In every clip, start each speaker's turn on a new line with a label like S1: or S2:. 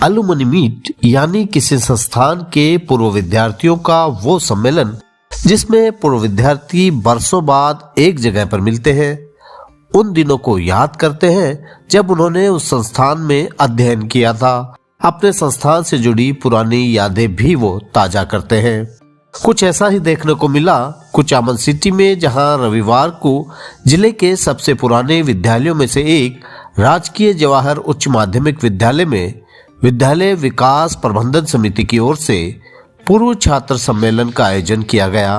S1: अलुमनी meet यानी किसी संस्थान के पूर्व विद्यार्थियों का वो सम्मेलन जिसमें पूर्व विद्यार्थी बरसों बाद एक जगह पर मिलते हैं, उन दिनों को याद करते हैं जब उन्होंने उस संस्थान में अध्ययन किया था। अपने संस्थान से जुड़ी पुरानी यादें भी वो ताजा करते हैं। कुछ ऐसा ही देखने को मिला कुचामन सिटी में, जहां रविवार को जिले के सबसे पुराने विद्यालयों में से एक राजकीय जवाहर उच्च माध्यमिक विद्यालय में विद्यालय विकास प्रबंधन समिति की ओर से पूर्व छात्र सम्मेलन का आयोजन किया गया।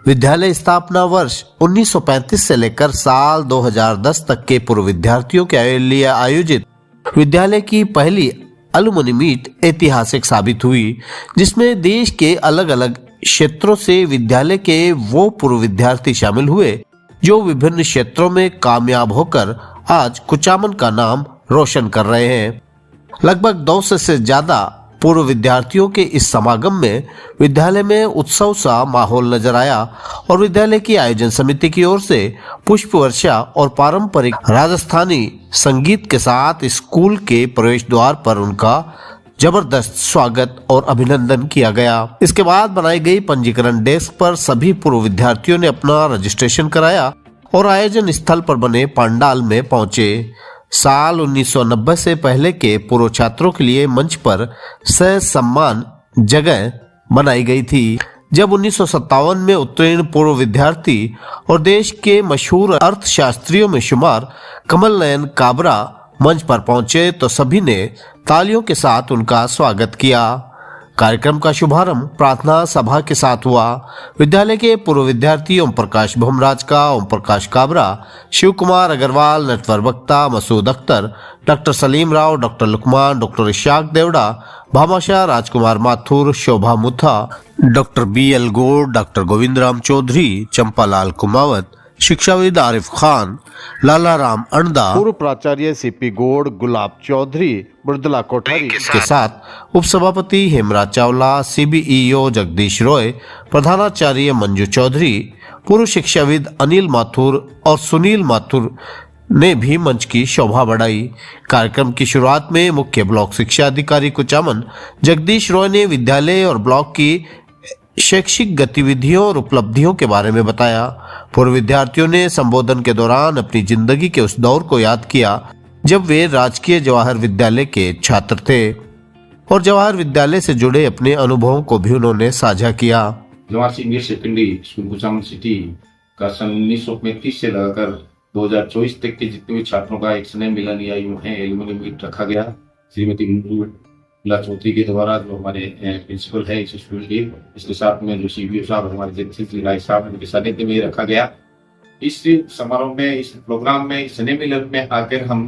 S1: विद्यालय स्थापना वर्ष 1935 से लेकर साल 2010 तक के पूर्व विद्यार्थियों के लिए आयोजित विद्यालय की पहली अलुमनी मीट ऐतिहासिक साबित हुई, जिसमें देश के अलग अलग क्षेत्रों से विद्यालय के वो पूर्व विद्यार्थी शामिल हुए जो विभिन्न क्षेत्रों में कामयाब होकर आज कुचामन का नाम रोशन कर रहे हैं। लगभग 200 से ज्यादा पूर्व विद्यार्थियों के इस समागम में विद्यालय में उत्सव सा माहौल नजर आया और विद्यालय की आयोजन समिति की ओर से पुष्प वर्षा और पारंपरिक राजस्थानी संगीत के साथ स्कूल के प्रवेश द्वार पर उनका जबरदस्त स्वागत और अभिनंदन किया गया। इसके बाद बनाई गई पंजीकरण डेस्क पर सभी पूर्व विद्यार्थियों ने अपना रजिस्ट्रेशन कराया और आयोजन स्थल पर बने पंडाल में पहुंचे। साल 1990 से पहले के पूर्व छात्रों के लिए मंच पर सह सम्मान जगह बनाई गई थी। जब 1957 में उत्तीर्ण पूर्व विद्यार्थी और देश के मशहूर अर्थशास्त्रियों में शुमार कमल नयन काबरा मंच पर पहुंचे तो सभी ने तालियों के साथ उनका स्वागत किया। कार्यक्रम का शुभारंभ प्रार्थना सभा के साथ हुआ। विद्यालय के पूर्व विद्यार्थी ओम प्रकाश भोमराज का ओम प्रकाश काबरा, शिव कुमार अग्रवाल, नटवर वक्ता, Masood Akhtar, doctor Salim Rao, doctor Luqman, doctor Ishaq Devda, Bhamashah Rajkumar Mathur, Shobha Mutha, doctor BL Gaur, doctor Govind Ram Chaudhary, Champalal Kumawat, शिक्षाविद आरिफ खान, लाला राम अंडा, पूर्व प्राचार्य CP गोड़, गुलाब चौधरी, मृदुला कोठारी के साथ उपसभापति हेमराज चावला, CBEO जगदीश रॉय, प्रधानाचार्य मंजू चौधरी, पूर्व शिक्षाविद अनिल माथुर और सुनील माथुर ने भी मंच की शोभा बढ़ाई। कार्यक्रम की शुरुआत में मुख्य ब्लॉक शिक्षा अधिकारी कुचामन जगदीश रॉय ने विद्यालय और ब्लॉक की शैक्षिक गतिविधियों और उपलब्धियों के बारे में बताया। पूर्व विद्यार्थियों ने संबोधन के दौरान अपनी जिंदगी के उस दौर को याद किया जब वे राजकीय जवाहर विद्यालय के छात्र थे और जवाहर विद्यालय से जुड़े अपने अनुभवों को भी उन्होंने साझा किया।
S2: Jawahar senior secondary school Kuchaman city का सन 1935 से लगाकर 2024 तक के जितने भी छात्रों का एक स्नेह मिलन या यूं है एलुमनी मीट रखा गया। श्रीमती मंजूला चौधरी के द्वारा जो हमारे प्रिंसिपल है इस स्कूल के, इसके साथ में जो CBO साहब हमारे जगदीश राय साहब उनके सानिध्य में रखा गया। इस समारोह में, इस प्रोग्राम में, इस स्नेह मिलन में आकर हम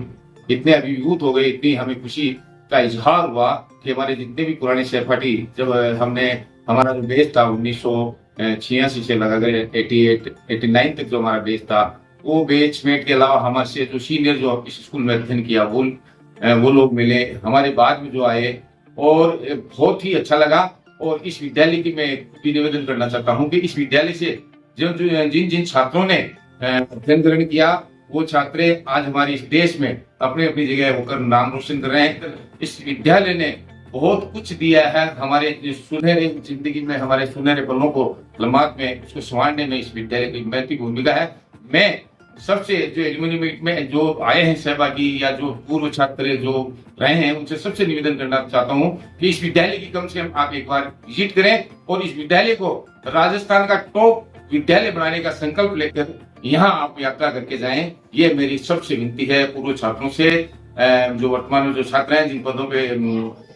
S2: इतने अभिभूत हो गए, इतनी हमें खुशी का इजहार हुआ कि हमारे जितने भी पुराने सहपाठी, जब हमने हमारा जो बेस था 1986 से लगाकर 89 तक जो हमारा बेस था, वो बेचमेट के अलावा हमारे से जो सीनियर जो इस स्कूल में अध्ययन किया वो लोग मिले, हमारे बाद में जो आए, और बहुत ही अच्छा लगा। और इस विद्यालय की मैं भी निवेदन करना चाहता हूँ कि इस विद्यालय से जिन जिन छात्रों ने अध्ययन ग्रहण किया, वो छात्र आज हमारे इस देश में अपने अपनी जगह होकर नाम रोशन कर रहे हैं। इस विद्यालय ने बहुत कुछ दिया है हमारे सुनहरे जिंदगी में, हमारे सुनहरे पलों को लम्हात में उसको संवारने में इस विद्यालय की महत्वपूर्ण भूमिका है। मैं सबसे जो एलुमनी मीट में जो आए हैं सहभागी या जो पूर्व छात्र जो रहे हैं, उनसे सबसे निवेदन करना चाहता हूं कि इस विद्यालय की कम से कम आप एक बार विजिट करें और इस विद्यालय को राजस्थान का टॉप विद्यालय बनाने का संकल्प लेकर यहाँ आप यात्रा करके जाएं। ये मेरी सबसे विनती है पूर्व छात्रों से, जो वर्तमान में जो छात्र हैं, जिन पदों पे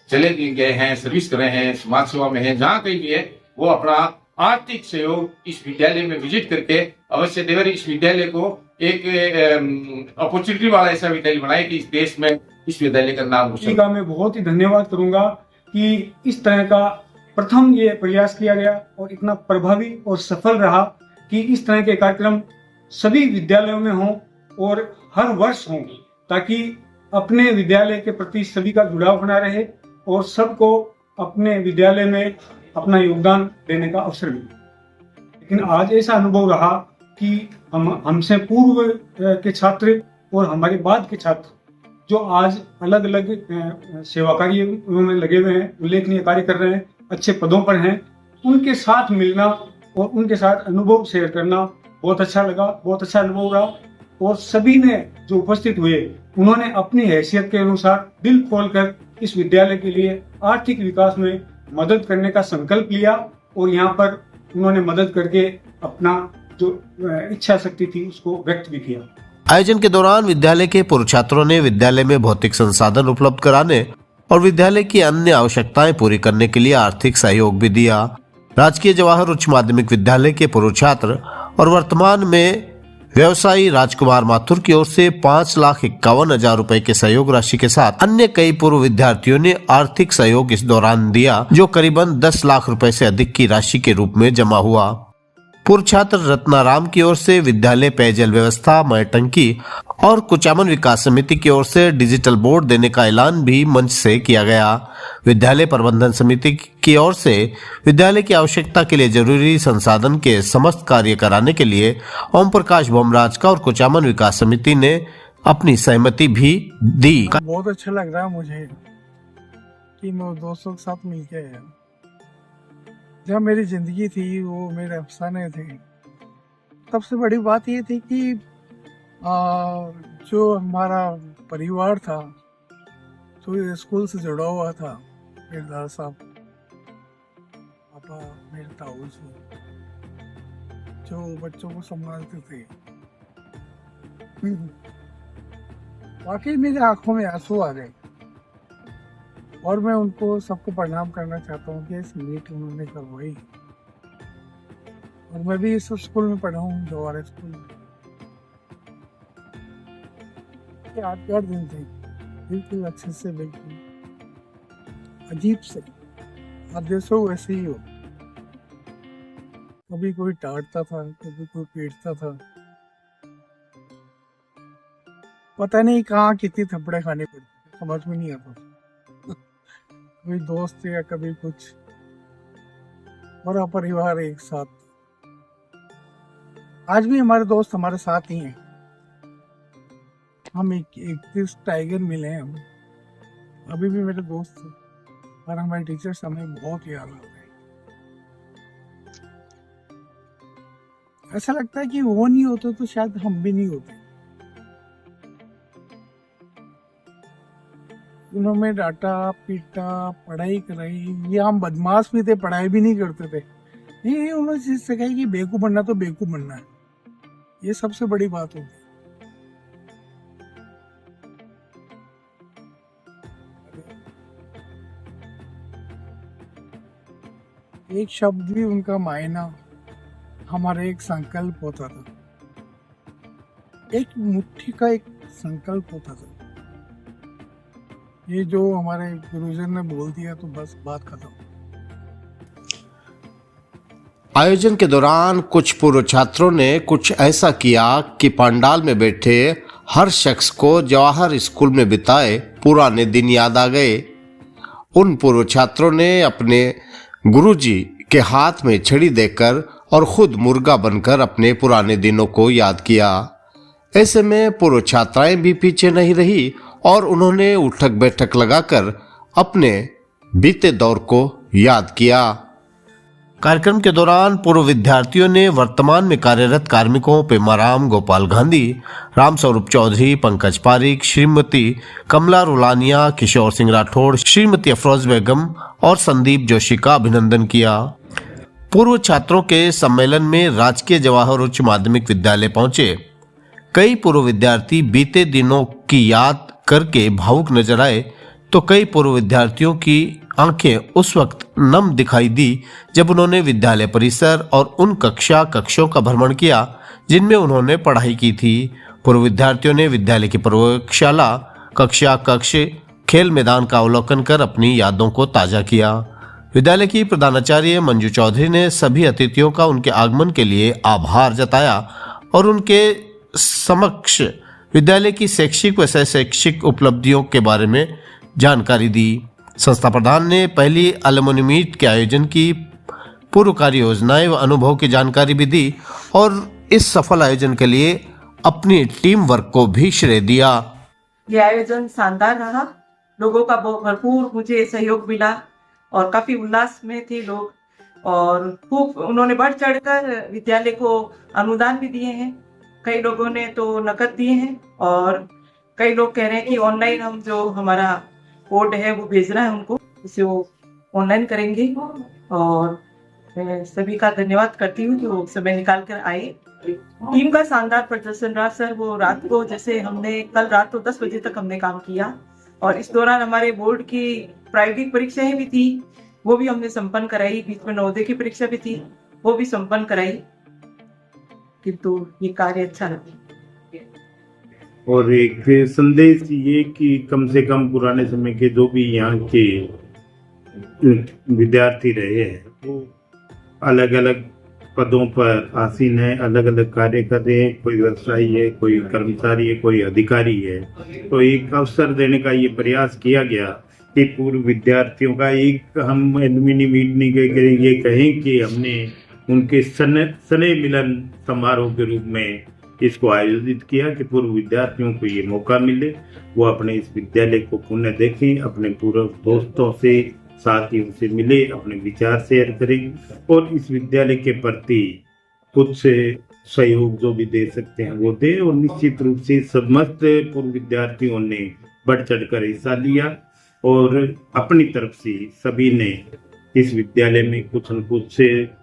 S2: चले गए हैं, सर्विस कर रहे हैं, समाज सेवा में हैं, जहाँ कहीं भी है, वो अपना आर्थिक सहयोग इस विद्यालय में विजिट करके अवश्य देवर इस विद्यालय को एक अपॉर्चुनिटी वाला ऐसा विद्यालय बनाए कि इस देश में इस विद्यालय का नाम रोशन।
S3: मैं बहुत ही धन्यवाद करूंगा कि इस तरह का प्रथम ये प्रयास किया गया और इतना प्रभावी और सफल रहा कि इस तरह के कार्यक्रम सभी विद्यालयों में हों और हर वर्ष हों, ताकि अपने विद्यालय के प्रति सभी का जुड़ाव बना रहे और सबको अपने विद्यालय में अपना योगदान देने का अवसर मिले। लेकिन आज ऐसा अनुभव रहा कि हमसे पूर्व के छात्र और हमारे बाद के छात्र जो आज अलग अलग सेवा कार्यों में लगे हुए हैं, उल्लेखनीय कार्य कर रहे हैं, अच्छे पदों पर हैं, उनके साथ मिलना और उनके साथ अनुभव शेयर करना बहुत अच्छा लगा, बहुत अच्छा अनुभव रहा। और सभी ने जो उपस्थित हुए उन्होंने अपनी हैसियत के अनुसार दिल खोलकर इस विद्यालय के लिए आर्थिक विकास में मदद करने का संकल्प लिया और यहाँ पर उन्होंने मदद करके अपना जो इच्छा शक्ति थी उसको व्यक्त भी किया।
S1: आयोजन के दौरान विद्यालय के पूर्व छात्रों ने विद्यालय में भौतिक संसाधन उपलब्ध कराने और विद्यालय की अन्य आवश्यकताएं पूरी करने के लिए आर्थिक सहयोग भी दिया। राजकीय जवाहर उच्च माध्यमिक विद्यालय के पूर्व छात्र और वर्तमान में व्यवसायी राजकुमार माथुर की ओर से 5,51,000 रुपए के सहयोग राशि के साथ अन्य कई पूर्व विद्यार्थियों ने आर्थिक सहयोग इस दौरान दिया, जो करीबन 10 लाख रुपए से अधिक की राशि के रूप में जमा हुआ। पूर्व छात्र रत्नाराम की ओर से विद्यालय पेयजल व्यवस्था, मय टंकी और कुचामन विकास समिति की ओर से डिजिटल बोर्ड देने का ऐलान भी मंच से किया गया। विद्यालय प्रबंधन समिति की ओर से विद्यालय की आवश्यकता के लिए जरूरी संसाधन के समस्त कार्य कराने के लिए ओम प्रकाश बोमराज का और कुचामन विकास समिति ने अपनी सहमति भी दी।
S4: बहुत अच्छा लग रहा है मुझे कि मैं दोस्तों के साथ मिलके आया। जब मेरी जिंदगी थी वो मेरे अफसाने थे। सबसे बड़ी बात ये थी कि जो हमारा परिवार था जो स्कूल से जुड़ा हुआ था, मेरे दादा साहब, पापा, मेरे ताऊ जी, जो बच्चों को संभालते थे, वाकई मेरी आंखों में आंसू आ गए और मैं उनको सबको प्रणाम करना चाहता हूँ कि इस मीट उन्होंने करवाई। और मैं भी इस स्कूल में पढ़ा हूँ, जवाहर स्कूल में। यादगार दिन थे, बिल्कुल अच्छे से, बिल्कुल अजीब से। आप जैसे वैसे ही हो। कभी कोई डांटता था, कभी कोई पीटता था, पता नहीं कहाँ कितनी थप्पड़े खाने पड़ते, समझ में नहीं आता। कभी दोस्त या कभी कुछ, पूरा परिवार एक साथ। आज भी हमारे दोस्त हमारे साथ ही हैं। हम एक टाइगर मिले हैं, हम अभी भी मेरे दोस्त हैं और हमारे टीचर्स हमें बहुत याद आते हैं। ऐसा लगता है कि वो नहीं होते तो शायद हम भी नहीं होते। उन्होंने डांटा, पीटा, पढ़ाई कराई। ये हम बदमाश भी थे, पढ़ाई भी नहीं करते थे। नहीं, उन्होंने चीज सिखाई कि बेवकूफ बनना तो बेवकूफ बनना है। ये सबसे बड़ी बात होती है। एक शब्द भी उनका मायना हमारा एक संकल्प होता था, एक मुट्ठी का एक संकल्प होता था। ये जो हमारे गुरुजन ने बोल दिया तो बस बात खत्म।
S1: आयोजन के दौरान कुछ पूर्व छात्रों ने कुछ ऐसा किया कि पंडाल में बैठे हर शख्स को जवाहर स्कूल में बिताए पुराने दिन याद आ गए। उन पूर्व छात्रों ने अपने गुरुजी के हाथ में छड़ी देकर और खुद मुर्गा बनकर अपने पुराने दिनों को याद किया। ऐसे में पूर्व छात्राएं भी पीछे नहीं रही और उन्होंने उठक बैठक लगाकर अपने बीते दौर को याद किया। कार्यक्रम के दौरान पूर्व विद्यार्थियों ने वर्तमान में कार्यरत कार्मिकों पेमाराम गोपाल गांधी, राम स्वरूप चौधरी, पंकज पारिक, श्रीमती कमला रुलानिया, किशोर सिंह राठौड़, श्रीमती अफरोज बेगम और संदीप जोशी का अभिनंदन किया। पूर्व छात्रों के सम्मेलन में राजकीय जवाहर उच्च माध्यमिक विद्यालय पहुंचे कई पूर्व विद्यार्थी बीते दिनों की याद करके भावुक नजर आए, तो कई पूर्व विद्यार्थियों की आंखें उस वक्त नम दिखाई दी जब उन्होंने विद्यालय परिसर और उन कक्षों का भ्रमण किया जिनमें उन्होंने पढ़ाई की थी। पूर्व विद्यार्थियों ने विद्यालय की प्रयोगशाला, कक्ष, खेल मैदान का अवलोकन कर अपनी यादों को ताजा किया। विद्यालय की प्रधानाचार्य मंजू चौधरी ने सभी अतिथियों का उनके आगमन के लिए आभार जताया और उनके समक्ष विद्यालय की शैक्षिक व शैक्षिक उपलब्धियों के बारे में जानकारी दी। संस्था प्रधान ने पहली अलुमनी मीट के आयोजन की पूर्व कार्य योजनाएं व अनुभव की जानकारी भी दी और इस सफल आयोजन के लिए अपनी टीम वर्क को भी श्रेय दिया।
S5: ये आयोजन शानदार रहा। लोगों का भरपूर मुझे सहयोग मिला और काफी उल्लास में थे लोग, और खूब उन्होंने बढ़ चढ़कर विद्यालय को अनुदान भी दिए हैं। कई लोगों ने तो नकद दिए हैं और कई लोग कह रहे हैं कि ऑनलाइन हम जो हमारा कोड है वो भेजना है उनको, इसे वो ऑनलाइन करेंगे। और मैं सभी का धन्यवाद करती हूँ जो समय निकाल कर आए। टीम का शानदार प्रदर्शन रहा सर। वो रात को जैसे हमने कल रात को 10 बजे तक हमने काम किया, और इस दौरान हमारे बोर्ड की प्रायोगिक परीक्षाएं भी थी, वो भी हमने संपन्न कराई। बीच में नवोदय की परीक्षा भी थी, वो भी संपन्न कराई। किंतु ये कार्य अच्छा लगा।
S6: और एक संदेश ये कि कम से कम पुराने समय के जो भी यहाँ के विद्यार्थी रहे हैं वो अलग अलग पदों पर आसीन है, अलग अलग कार्य कर रहे हैं। कोई व्यवसायी है, कोई कर्मचारी है, कोई अधिकारी है। तो एक अवसर देने का ये प्रयास किया गया कि पूर्व विद्यार्थियों का एक हम एलुमनी मीट नहीं ये कहें कि हमने उनके स्नेह मिलन समारोह के रूप में इसको आयोजित किया कि पूर्व विद्यार्थियों को ये मौका मिले, वो अपने इस विद्यालय को पुनः देखें, अपने पूर्व दोस्तों से साथियों से मिले, अपने विचार शेयर करें और इस विद्यालय के प्रति कुछ सहयोग जो भी दे सकते हैं वो दे। और निश्चित रूप से समस्त पूर्व विद्यार्थियों ने बढ़ चढ़कर हिस्सा लिया और अपनी तरफ से सभी ने इस विद्यालय में कुछ न कुछ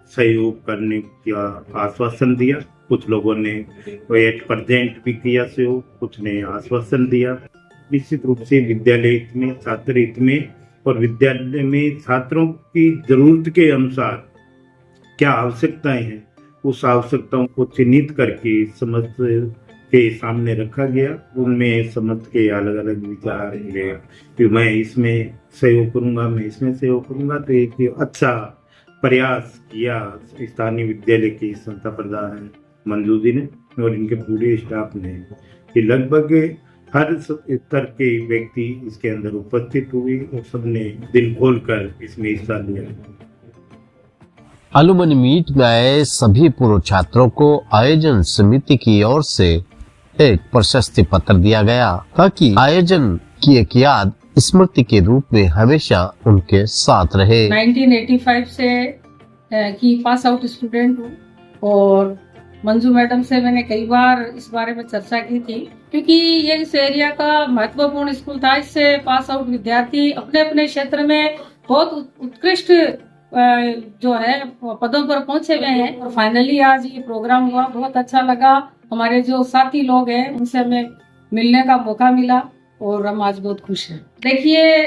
S6: सहयोग करने का आश्वासन दिया। कुछ लोगों ने एट प्रेजेंट भी किया सहयोग, कुछ ने आश्वासन दिया। निश्चित रूप से विद्यालय हित में, छात्र हित में और विद्यालय में छात्रों की जरूरत के अनुसार क्या आवश्यकताएं हैं, उस आवश्यकताओं को चिन्हित करके समस्त के सामने रखा गया। उनमें समस्त के अलग अलग विचार मिले कि मैं इसमें सहयोग करूंगा, मैं इसमें सहयोग करूंगा। तो एक अच्छा प्रयास किया स्थानीय विद्यालय के संस्था प्रधान मंजू जी ने और इनके पूरे स्टाफ ने कि लगभग हर स्तर के व्यक्ति इसके अंदर उपस्थित हुए और सबने दिल खोलकर इसमें हिस्सा लिया।
S1: अलुमनी मीट में आए सभी पूर्व छात्रों को आयोजन समिति की ओर से एक प्रशस्ति पत्र दिया गया ताकि आयोजन की एक याद स्मृति के रूप में हमेशा उनके साथ रहे।
S7: 1985 से की पास आउट स्टूडेंट हूँ और मंजू मैडम से मैंने कई बार इस बारे में चर्चा की थी, क्योंकि ये इस एरिया का महत्वपूर्ण स्कूल था। इससे पास आउट विद्यार्थी अपने अपने क्षेत्र में बहुत उत्कृष्ट जो है पदों पर पहुंचे हुए हैं। और फाइनली आज ये प्रोग्राम हुआ, बहुत अच्छा लगा। हमारे जो साथी लोग हैं उनसे हमें मिलने का मौका मिला और हम आज बहुत खुश हैं। देखिए,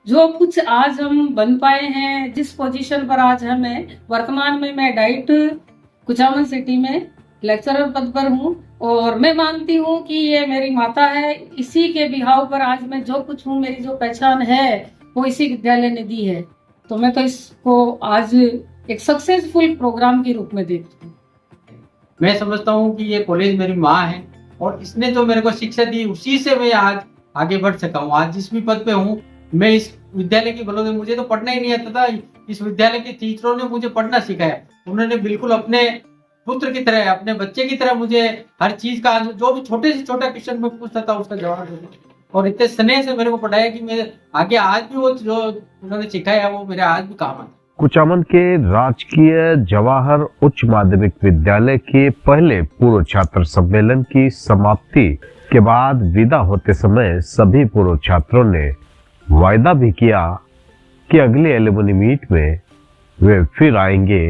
S7: जो कुछ आज हम बन पाए हैं, जिस पोजीशन पर आज हम हैं, वर्तमान में मैं डाइट कुचामन सिटी में लेक्चरर पद पर हूँ और मैं मानती हूँ कि ये मेरी माता है। इसी के बिहाव पर आज मैं जो कुछ हूँ, मेरी जो पहचान है वो इसी विद्यालय ने दी है। तो मैं तो इसको आज एक सक्सेसफुल प्रोग्राम के रूप में देखती हूँ।
S8: मैं समझता हूँ कि ये कॉलेज मेरी माँ है और इसने जो मेरे को शिक्षा दी उसी से मैं आज आगे बढ़ सका हूँ। आज जिस भी पद पे हूँ मैं इस विद्यालय की बदौलत, मुझे तो पढ़ना ही नहीं आता था, इस विद्यालय के टीचरों ने मुझे पढ़ना सिखाया। उन्होंने बिल्कुल अपने पुत्र की तरह, अपने बच्चे की तरह मुझे हर चीज का, जो भी छोटे से छोटा क्वेश्चन में पूछता था उसका जवाब दिया और इतने स्नेह से मेरे को पढ़ाया कि मैं आगे आज भी वो जो उन्होंने सिखाया वो मेरे आज भी काम आता।
S1: कुचामन के राजकीय जवाहर उच्च माध्यमिक विद्यालय के पहले पूर्व छात्र सम्मेलन की समाप्ति के बाद विदा होते समय सभी पूर्व छात्रों ने वायदा भी किया कि अगले एलुमनी मीट में वे फिर आएंगे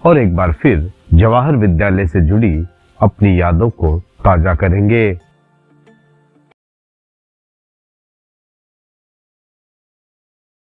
S1: और एक बार फिर जवाहर विद्यालय से जुड़ी अपनी यादों को ताजा करेंगे।